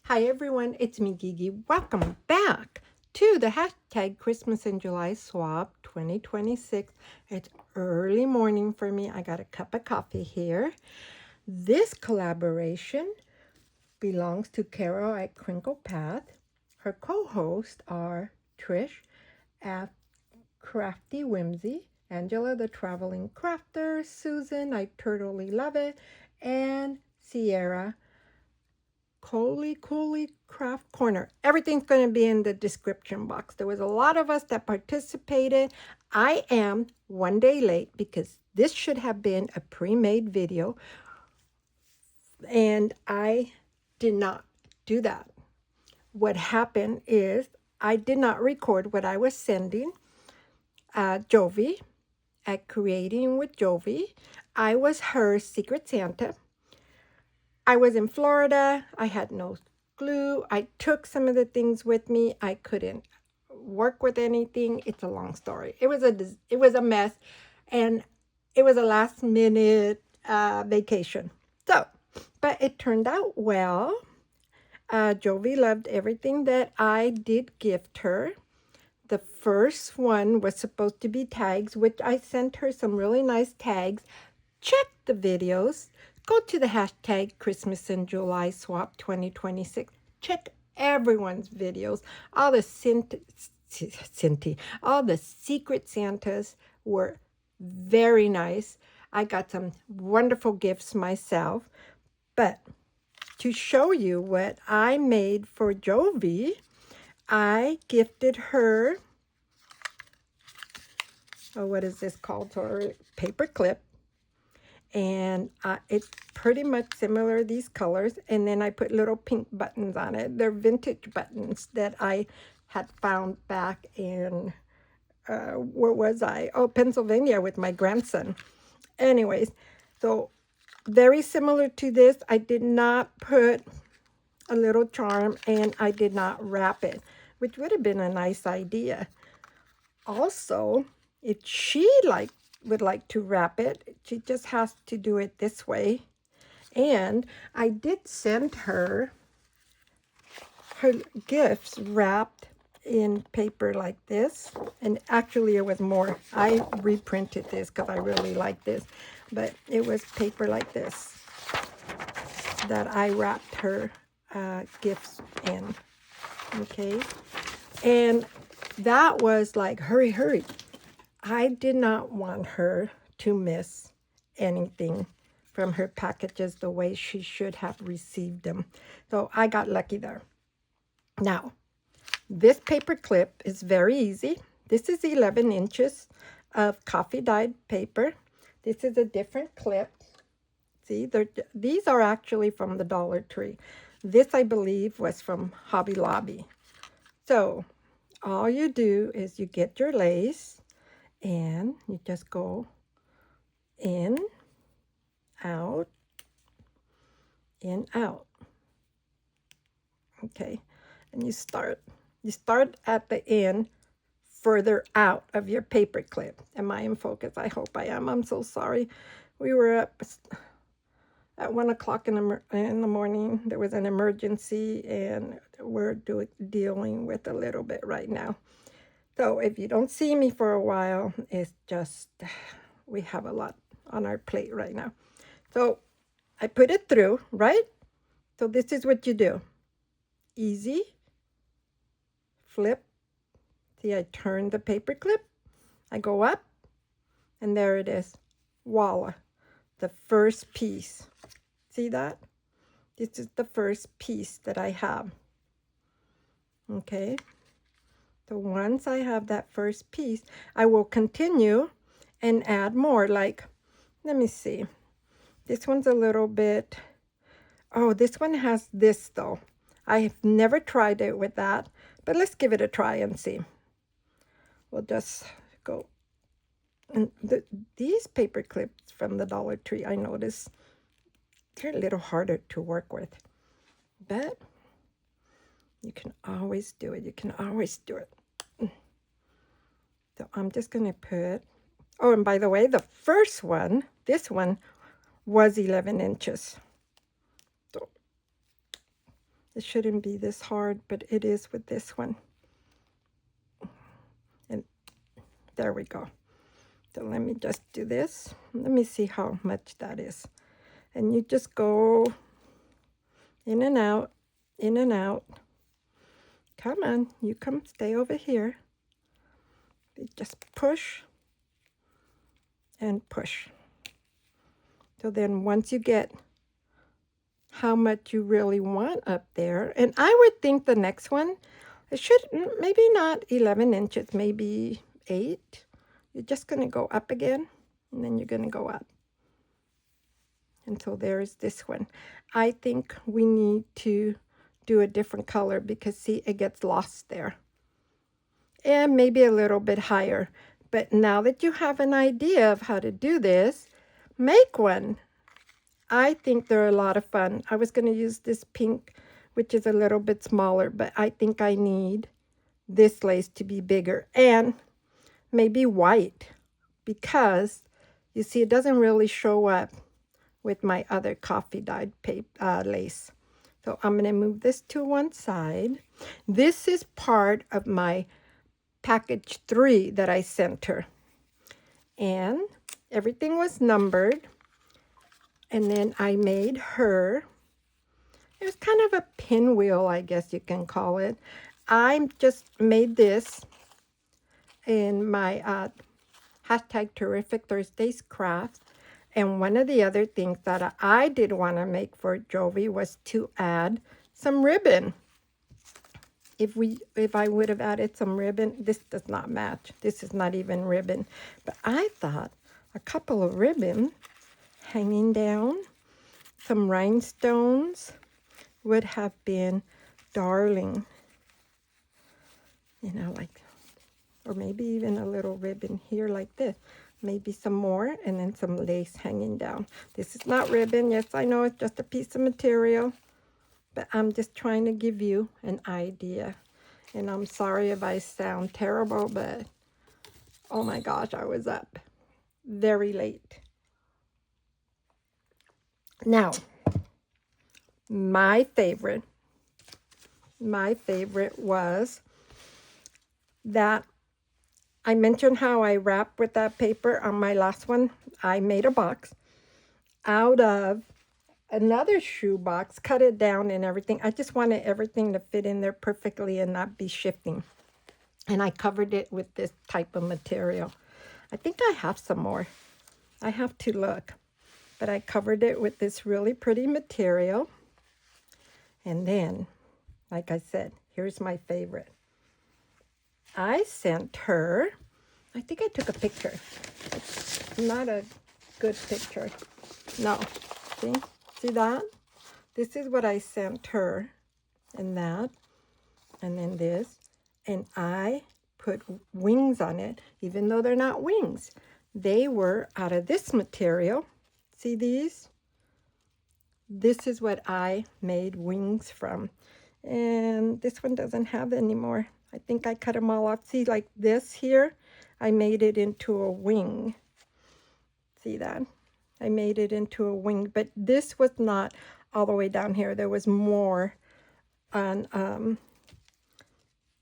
Hi everyone, it's me Gigi. Welcome back to the hashtag Christmas in July swap 2026. It's early morning for me. I got a cup of coffee here. This collaboration belongs to Carol at Crinkle Path. Her co-hosts are Trish at Crafty Whimsy, Angela the Traveling Crafter, Susan, I Totally Love It, and Sierra Coley Craft Corner. Everything's going to be in the description box. There was a lot of us that participated. I am one day late because this should have been a pre-made video, and I did not do that. What happened is I did not record what I was sending Jovi at Creating with Jovi. I was her Secret Santa. I was in Florida. I had no glue. I took some of the things with me. I couldn't work with anything. It's a long story. It was a mess, and it was a last minute vacation. So, but it turned out well. Jovi loved everything that I did gift her. The first one was supposed to be tags, which I sent her some really nice tags. Check the videos. Go to the hashtag Christmas in July swap 2026. Check everyone's videos. All the all the Secret Santas were very nice. I got some wonderful gifts myself. But to show you what I made for Jovi, I gifted her, what is this called? Or paper clip. And it's pretty much similar, these colors. And then I put little pink buttons on it. They're vintage buttons that I had found back in, where was I? Oh, Pennsylvania with my grandson. Anyways, so very similar to this. I did not put a little charm, and I did not wrap it, which would have been a nice idea. Also, if she would like to wrap it, she just has to do it this way. And I did send her gifts wrapped in paper like this. And actually it was more, I reprinted this because I really like this, but it was paper like this that I wrapped her gifts in. Okay. And that was like, hurry, hurry. I did not want her to miss anything from her packages the way she should have received them. So I got lucky there. Now, this paper clip is very easy. This is 11 inches of coffee dyed paper. This is a different clip. See, these are actually from the Dollar Tree. This, I believe, was from Hobby Lobby. So all you do is you get your lace, and you just go in, out, in, out. Okay, and you start at the end, further out of your paper clip. Am I in focus? I hope I am. I'm so sorry. We were up at 1 o'clock in the morning. There was an emergency, and we're dealing with a little bit right now. So if you don't see me for a while, it's just we have a lot on our plate right now. So I put it through, right? So this is what you do. Easy. Flip. See, I turn the paper clip. I go up, and there it is. Voila. The first piece. See that? This is the first piece that I have. Okay. So once I have that first piece, I will continue and add more. Like, let me see. This one's a little bit, oh, this one has this though. I've never tried it with that, but let's give it a try and see. We'll just go. And these paper clips from the Dollar Tree, I noticed, they're a little harder to work with. But you can always do it. You can always do it. So I'm just going to put, oh, and by the way, the first one, this one, was 11 inches. So It shouldn't be this hard, but it is with this one. And there we go. So let me just do this. Let me see how much that is. And you just go in and out, in and out. Come on, you come stay over here. You just push and push. So then once you get how much you really want up there, and I would think the next one, it should, maybe not 11 inches, maybe 8. You're just going to go up again, and then you're going to go up. And so there's this one. I think we need to do a different color because, see, it gets lost there. And maybe a little bit higher. But now that you have an idea of how to do this, make one. I think they're a lot of fun. I was going to use this pink, which is a little bit smaller, but I think I need this lace to be bigger. And maybe white, because you see it doesn't really show up with my other coffee dyed lace. So I'm going to move this to one side. This is part of my package 3 that I sent her. And everything was numbered. And then I made her, it was kind of a pinwheel, I guess you can call it. I just made this in my hashtag Terrific Thursdays crafts. And one of the other things that I did want to make for Jovi was to add some ribbon. If I would have added some ribbon, this does not match. This is not even ribbon. But I thought a couple of ribbon hanging down, some rhinestones would have been darling. You know, like, or maybe even a little ribbon here like this. Maybe some more, and then some lace hanging down. This is not ribbon. Yes, I know it's just a piece of material, but I'm just trying to give you an idea. And I'm sorry if I sound terrible, but oh my gosh, I was up very late. Now, my favorite was that I mentioned how I wrapped with that paper on my last one. I made a box out of another shoe box, cut it down and everything. I just wanted everything to fit in there perfectly and not be shifting. And I covered it with this type of material. I think I have some more. I have to look. But I covered it with this really pretty material. And then, like I said, here's my favorite. I sent her, I think I took a picture. It's not a good picture. No, see that? This is what I sent her, and that, and then this. And I put wings on it, even though they're not wings. They were out of this material. See these? This is what I made wings from. And this one doesn't have any more. I think I cut them all off. See, like this here, I made it into a wing. See that? I made it into a wing, but this was not all the way down here. There was more on,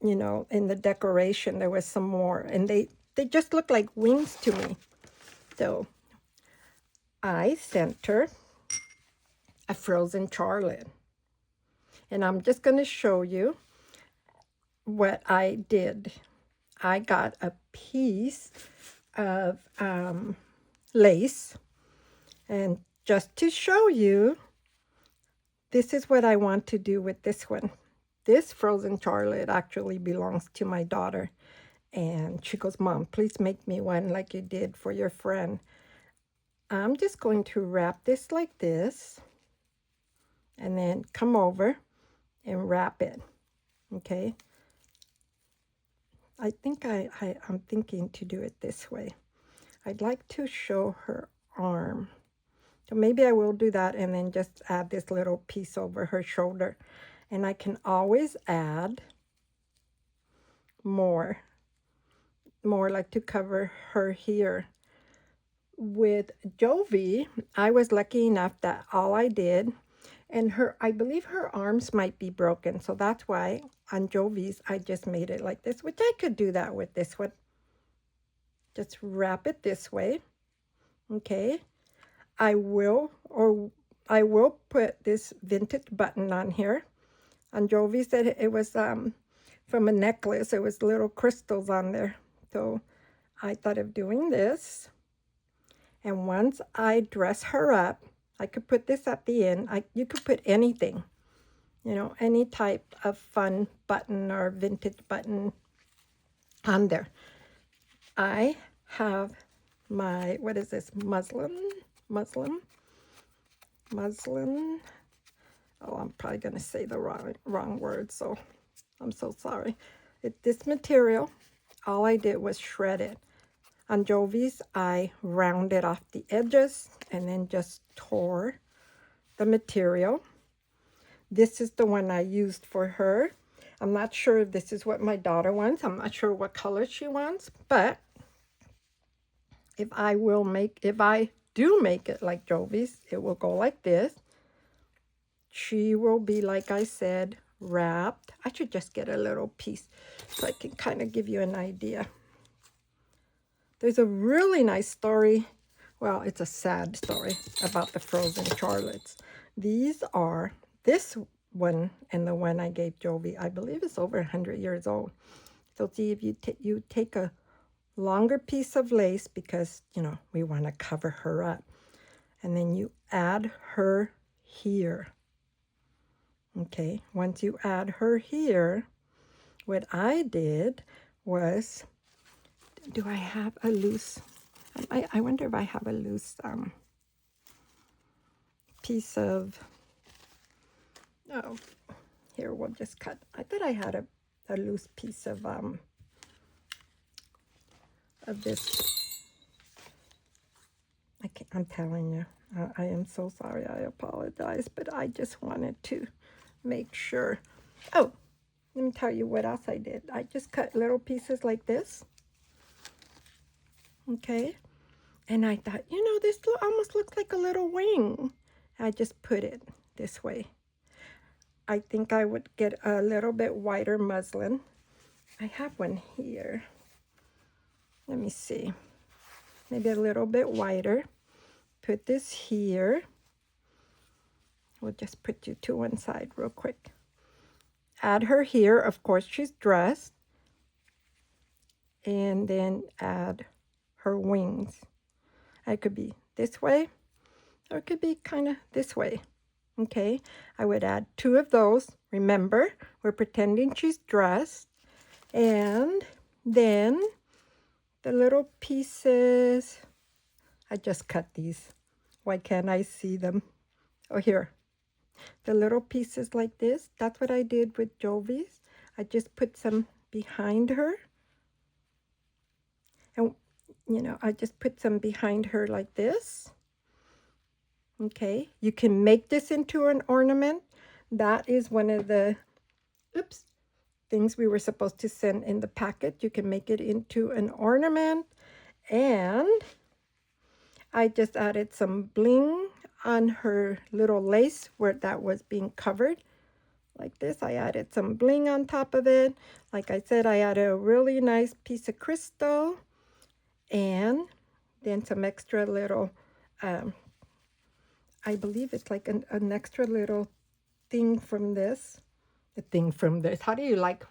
you know, in the decoration. There was some more, and they just look like wings to me. So I sent her a frozen Charlotte. And I'm just going to show you what I did. I got a piece of lace, and just to show you, this is what I want to do with this one. This frozen Charlotte actually belongs to my daughter, and she goes, "Mom, please make me one like you did for your friend." I'm just going to wrap this like this, and then come over and wrap it. Okay, I think I'm thinking to do it this way. I'd like to show her arm, so maybe I will do that, and then just add this little piece over her shoulder. And I can always add more like to cover her here. With Jovi, I was lucky enough that all I did, And her, I believe her arms might be broken. So that's why on Jovi's, I just made it like this, which I could do that with this one. Just wrap it this way. Okay. I will put this vintage button on here. On Jovi said it was from a necklace. It was little crystals on there. So I thought of doing this. And once I dress her up, I could put this at the end. You could put anything, you know, any type of fun button or vintage button on there. I have my, what is this, muslin. Oh, I'm probably going to say the wrong word, so I'm so sorry. This material, all I did was shred it. On Jovi's, I rounded off the edges and then just tore the material. This is the one I used for her. I'm not sure if this is what my daughter wants. I'm not sure what color she wants, but if I do make it like Jovi's, it will go like this. She will be, like I said, wrapped. I should just get a little piece so I can kind of give you an idea. There's a really nice story. Well, it's a sad story about the frozen Charlottes. These are, this one and the one I gave Jovi, I believe is over 100 years old. So see, if you take a longer piece of lace, because, you know, we want to cover her up. And then you add her here. Okay, once you add her here, what I did was, do I have a loose, I wonder if I have a loose piece of, oh, here, we'll just cut. I thought I had a loose piece of this. I'm telling you, I am so sorry. I apologize, but I just wanted to make sure. Oh, let me tell you what else I did. I just cut little pieces like this. Okay. And I thought, you know, this almost looks like a little wing. I just put it this way. I think I would get a little bit wider muslin. I have one here. Let me see. Maybe a little bit wider. Put this here. We'll just put you to one side real quick. Add her here. Of course, she's dressed. And then add her wings. It could be this way, or it could be kind of this way. Okay, I would add 2 of those. Remember, we're pretending she's dressed. And then the little pieces, I just cut these. Why can't I see them? Oh, here. The little pieces like this, that's what I did with Jovi's. I just put some behind her. And, you know, I just put some behind her like this. Okay, you can make this into an ornament. That is one of the, things we were supposed to send in the packet. You can make it into an ornament. And I just added some bling on her little lace where that was being covered. Like this, I added some bling on top of it. Like I said, I added a really nice piece of crystal. And then some extra little, I believe it's like an extra little thing from this. The thing from this. How do you like?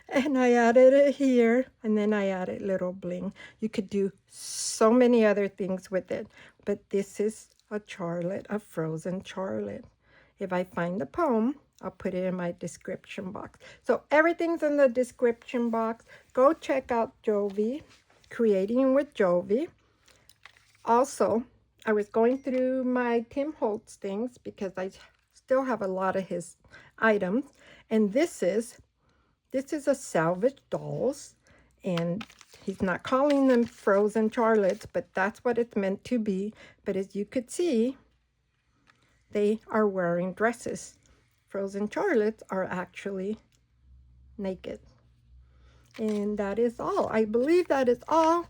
And I added it here. And then I added little bling. You could do so many other things with it. But this is a Charlotte, a frozen Charlotte. If I find the poem, I'll put it in my description box. So everything's in the description box. Go check out Jovi, Creating with Jovi. Also, I was going through my Tim Holtz things because I still have a lot of his items. And this is a salvage dolls. And he's not calling them frozen Charlottes, but that's what it's meant to be. But as you could see, they are wearing dresses. Frozen Charlottes are actually naked. And that is all. I believe that is all.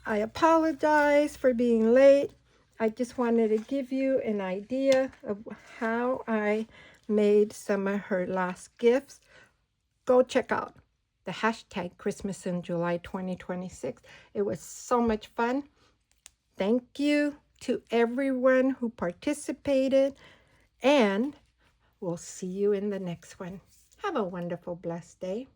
I apologize for being late. I just wanted to give you an idea of how I made some of her last gifts. Go check out the hashtag Christmas in July 2026. It was so much fun. Thank you to everyone who participated, and we'll see you in the next one. Have a wonderful, blessed day.